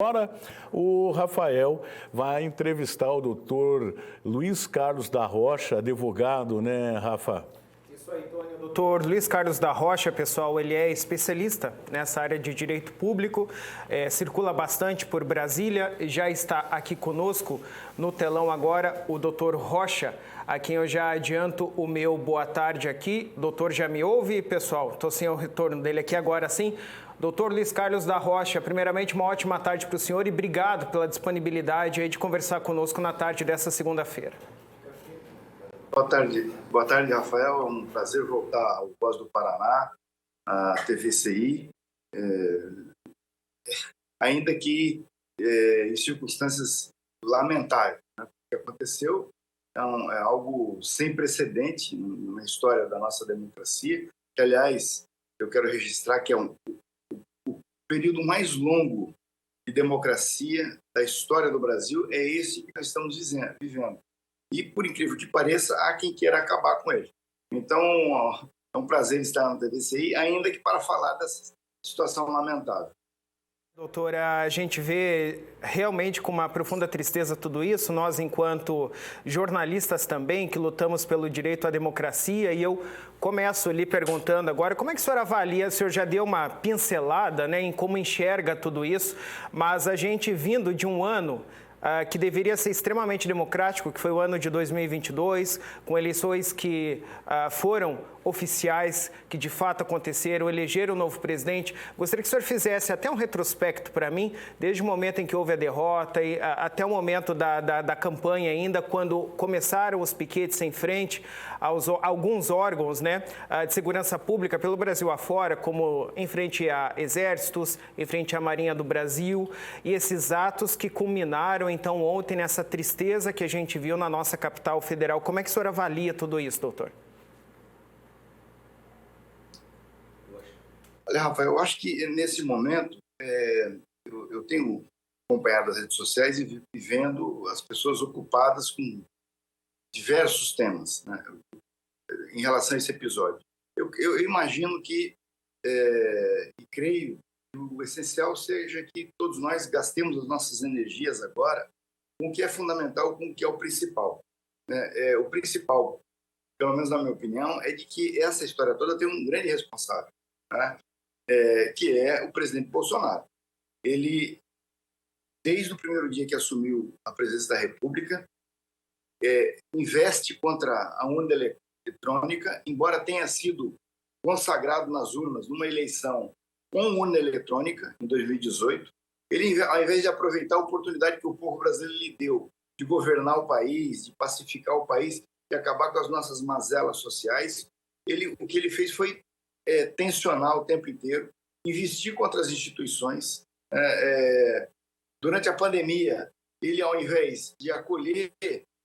Agora, o Rafael vai entrevistar o doutor Luiz Carlos da Rocha, advogado, né, Rafa? Isso aí, Tony. O doutor Luiz Carlos da Rocha, pessoal, ele é especialista nessa área de direito público, circula bastante por Brasília, já está aqui conosco no telão agora o doutor Rocha, a quem eu já adianto o meu boa tarde aqui. Doutor, já me ouve, pessoal? Estou sem o retorno dele aqui agora sim. Doutor Luiz Carlos da Rocha, primeiramente uma ótima tarde para o senhor e obrigado pela disponibilidade aí de conversar conosco na tarde dessa segunda-feira. Boa tarde, Rafael. É um prazer voltar ao Voz do Paraná, à TVCI, ainda que em circunstâncias lamentáveis, né? O que aconteceu é algo sem precedente na história da nossa democracia, que, aliás, eu quero registrar que é o período mais longo de democracia da história do Brasil, é esse que nós estamos vivendo. E, por incrível que pareça, há quem queira acabar com ele. Então, é um prazer estar na TVCI, ainda que para falar dessa situação lamentável. Doutora, a gente vê realmente com uma profunda tristeza tudo isso, nós enquanto jornalistas também, que lutamos pelo direito à democracia, e eu começo ali perguntando agora, como é que o senhor avalia, o senhor já deu uma pincelada, né, em como enxerga tudo isso, mas a gente vindo de um ano que deveria ser extremamente democrático, que foi o ano de 2022, com eleições que foram oficiais, que de fato aconteceram, elegeram o novo presidente. Gostaria que o senhor fizesse até um retrospecto para mim, desde o momento em que houve a derrota e até o momento da campanha ainda, quando começaram os piquetes em frente a alguns órgãos, né, de segurança pública pelo Brasil afora, como em frente a exércitos, em frente à Marinha do Brasil, e esses atos que culminaram então ontem nessa tristeza que a gente viu na nossa capital federal. Como é que o senhor avalia tudo isso, doutor? Olha, Rafael, eu acho que nesse momento eu tenho acompanhado as redes sociais e vendo as pessoas ocupadas com diversos temas, né, em relação a esse episódio. Eu imagino que, e creio, que o essencial seja que todos nós gastemos as nossas energias agora com o que é fundamental, com o que é o principal. Né? O principal, pelo menos na minha opinião, é de que essa história toda tem um grande responsável, né? Que é o presidente Bolsonaro. Ele, desde o primeiro dia que assumiu a presidência da República, investe contra a urna eletrônica, embora tenha sido consagrado nas urnas numa eleição com urna eletrônica, em 2018, ele, ao invés de aproveitar a oportunidade que o povo brasileiro lhe deu de governar o país, de pacificar o país, de acabar com as nossas mazelas sociais, o que ele fez foi tensionar o tempo inteiro, investir contra as instituições. Durante a pandemia, ele, ao invés de acolher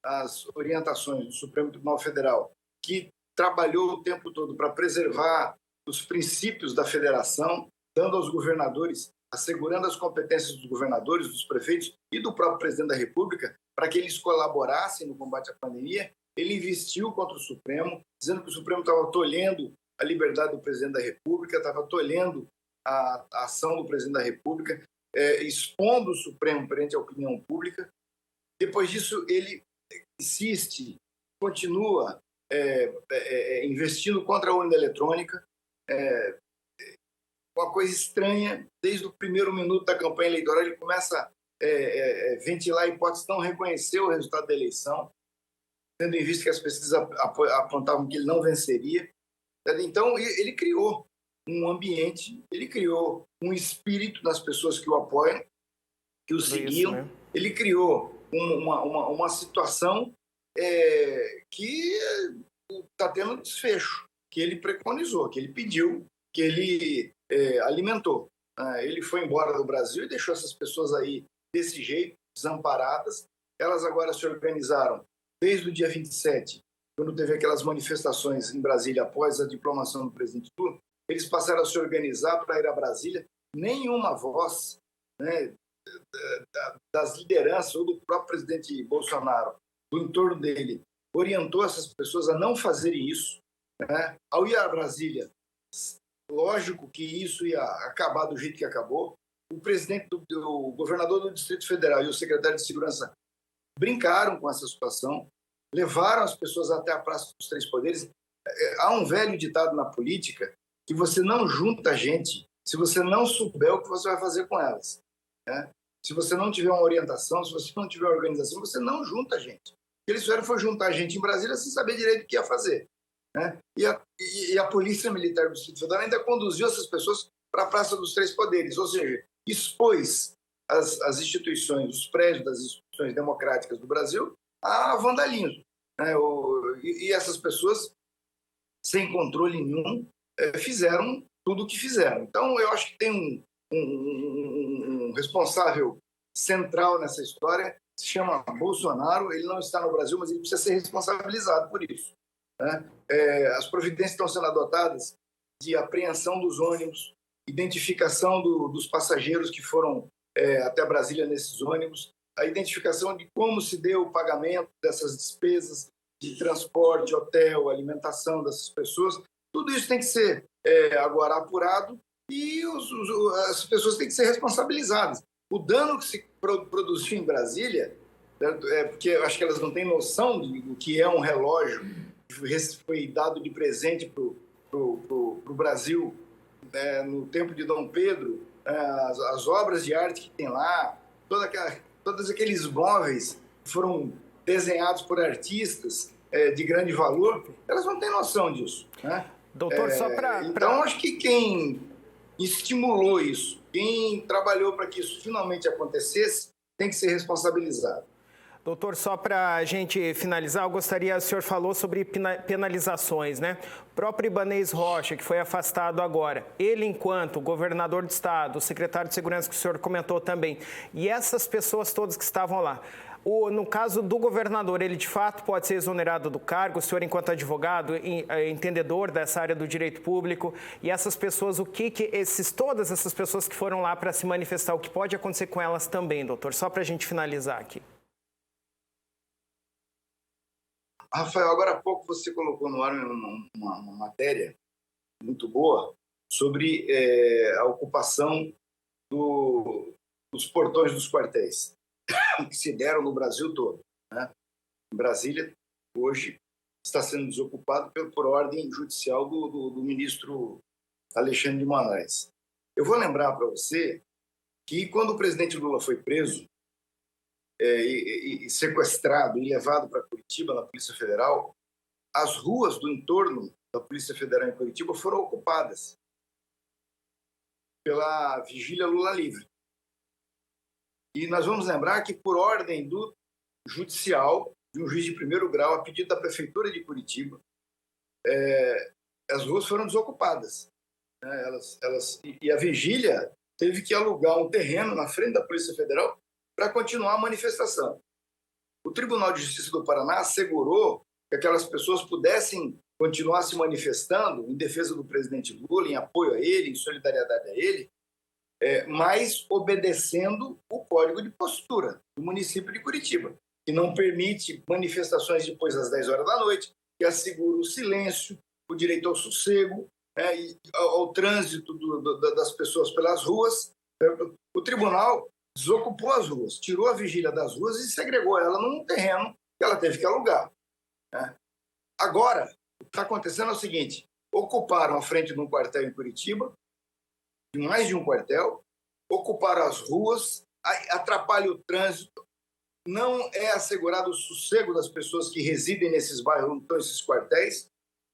as orientações do Supremo Tribunal Federal, que trabalhou o tempo todo para preservar os princípios da federação, dando aos governadores, assegurando as competências dos governadores, dos prefeitos e do próprio presidente da República, para que eles colaborassem no combate à pandemia, ele investiu contra o Supremo, dizendo que o Supremo estava tolhendo a liberdade do presidente da República, estava tolhendo a ação do presidente da República, expondo o Supremo perante a opinião pública. Depois disso, ele insiste, continua investindo contra a urna eletrônica, uma coisa estranha, desde o primeiro minuto da campanha eleitoral, ele começa a ventilar a hipótese de não reconhecer o resultado da eleição, tendo em vista que as pesquisas apontavam que ele não venceria. Então, ele criou um ambiente, ele criou um espírito nas pessoas que o apoiam, que o seguiam, né? Ele criou uma situação que está tendo um desfecho, que ele preconizou, que ele pediu, que ele alimentou. Ele foi embora do Brasil e deixou essas pessoas aí desse jeito, desamparadas. Elas agora se organizaram desde o dia 27, quando teve aquelas manifestações em Brasília após a diplomação do presidente Lula. Eles passaram a se organizar para ir a Brasília. Nenhuma voz, né, das lideranças ou do próprio presidente Bolsonaro, do entorno dele, orientou essas pessoas a não fazerem isso, né? Ao ir a Brasília, lógico que isso ia acabar do jeito que acabou. o governador do Distrito Federal e o secretário de Segurança brincaram com essa situação, levaram as pessoas até a Praça dos Três Poderes. Há um velho ditado na política que você não junta gente se você não souber o que você vai fazer com elas, né? Se você não tiver uma orientação, se você não tiver organização, você não junta gente. O que eles fizeram foi juntar gente em Brasília sem saber direito o que ia fazer, né? E a Polícia Militar do Distrito Federal ainda conduziu essas pessoas para a Praça dos Três Poderes, ou seja, expôs as instituições, os prédios das instituições democráticas do Brasil a vandalismo, né? E essas pessoas, sem controle nenhum, fizeram tudo o que fizeram. Então, eu acho que tem um responsável central nessa história, se chama Bolsonaro. Ele não está no Brasil, mas ele precisa ser responsabilizado por isso, né? As providências estão sendo adotadas de apreensão dos ônibus, identificação dos passageiros que foram até Brasília nesses ônibus, a identificação de como se deu o pagamento dessas despesas de transporte, hotel, alimentação dessas pessoas. Tudo isso tem que ser agora apurado e as pessoas têm que ser responsabilizadas. O dano que se produziu em Brasília, porque eu acho que elas não têm noção do que é um relógio que foi dado de presente para o Brasil, no tempo de Dom Pedro, as obras de arte que tem lá, todos aqueles móveis que foram desenhados por artistas de grande valor, elas não têm noção disso, né? Doutor, só para... Então, acho que quem estimulou isso, quem trabalhou para que isso finalmente acontecesse, tem que ser responsabilizado. Doutor, só para a gente finalizar, eu gostaria, o senhor falou sobre penalizações, né? O próprio Ibanez Rocha, que foi afastado agora, ele enquanto governador de estado, o secretário de segurança que o senhor comentou também, e essas pessoas todas que estavam lá, no caso do governador, ele de fato pode ser exonerado do cargo, o senhor enquanto advogado, entendedor dessa área do direito público, e essas pessoas, todas essas pessoas que foram lá para se manifestar, o que pode acontecer com elas também, doutor? Só para a gente finalizar aqui. Rafael, agora há pouco você colocou no ar uma matéria muito boa sobre a ocupação dos portões dos quartéis que se deram no Brasil todo, né? Em Brasília, hoje, está sendo desocupado por ordem judicial do ministro Alexandre de Moraes. Eu vou lembrar para você que quando o presidente Lula foi preso e sequestrado e levado para Curitiba, na Polícia Federal, as ruas do entorno da Polícia Federal em Curitiba foram ocupadas pela Vigília Lula Livre. E nós vamos lembrar que, por ordem do judicial, de um juiz de primeiro grau, a pedido da Prefeitura de Curitiba, as ruas foram desocupadas, né? E a Vigília teve que alugar um terreno na frente da Polícia Federal para continuar a manifestação. O Tribunal de Justiça do Paraná assegurou que aquelas pessoas pudessem continuar se manifestando em defesa do presidente Lula, em apoio a ele, em solidariedade a ele, mas obedecendo o Código de Postura do município de Curitiba, que não permite manifestações depois das 10 horas da noite, que assegura o silêncio, o direito ao sossego, e ao trânsito das pessoas pelas ruas. O tribunal desocupou as ruas, tirou a vigília das ruas e segregou ela num terreno que ela teve que alugar, né? Agora, o que está acontecendo é o seguinte: ocuparam a frente de um quartel em Curitiba, de mais de um quartel, ocuparam as ruas, atrapalha o trânsito, não é assegurado o sossego das pessoas que residem nesses bairros, onde estão esses quartéis,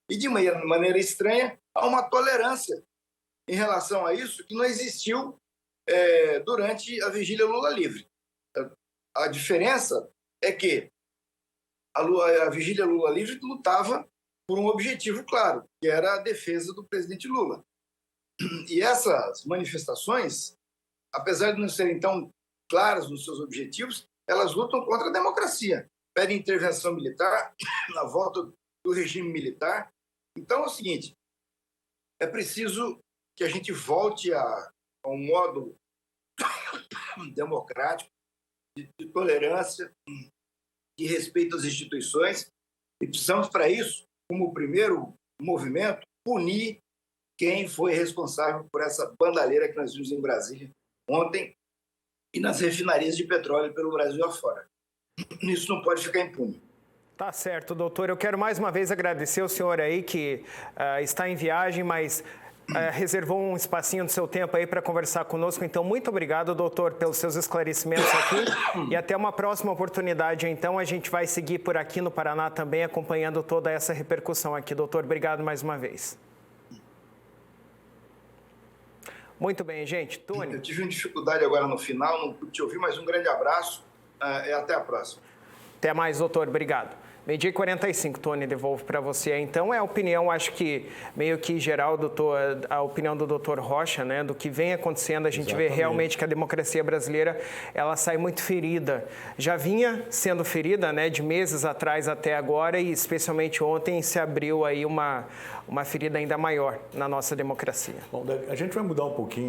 e de maneira estranha há uma tolerância em relação a isso que não existiu durante a Vigília Lula Livre. A diferença é que a Vigília Lula Livre lutava por um objetivo claro, que era a defesa do presidente Lula. E essas manifestações, apesar de não serem tão claras nos seus objetivos, elas lutam contra a democracia, pedem intervenção militar, na volta do regime militar. Então é o seguinte: é preciso que a gente volte a um modo democrático, de tolerância, de respeito às instituições, e precisamos, para isso, como primeiro movimento, punir quem foi responsável por essa bandalheira que nós vimos em Brasília ontem e nas refinarias de petróleo pelo Brasil afora. Isso não pode ficar impune. Tá certo, doutor. Eu quero mais uma vez agradecer ao senhor aí que está em viagem, mas reservou um espacinho do seu tempo aí para conversar conosco. Então, muito obrigado, doutor, pelos seus esclarecimentos aqui. E até uma próxima oportunidade. Então, a gente vai seguir por aqui no Paraná também, acompanhando toda essa repercussão aqui. Doutor, obrigado mais uma vez. Muito bem, gente. Tony. Eu tive uma dificuldade agora no final, não pude te ouvir, mas um grande abraço e até a próxima. Até mais, doutor. Obrigado. 12h45, Tony, devolvo para você. Então, é a opinião, acho que meio que geral, doutor, a opinião do doutor Rocha, né, do que vem acontecendo. A gente vê realmente que a democracia brasileira, ela sai muito ferida. Já vinha sendo ferida, né, de meses atrás até agora e especialmente ontem se abriu aí uma ferida ainda maior na nossa democracia. Bom, a gente vai mudar um pouquinho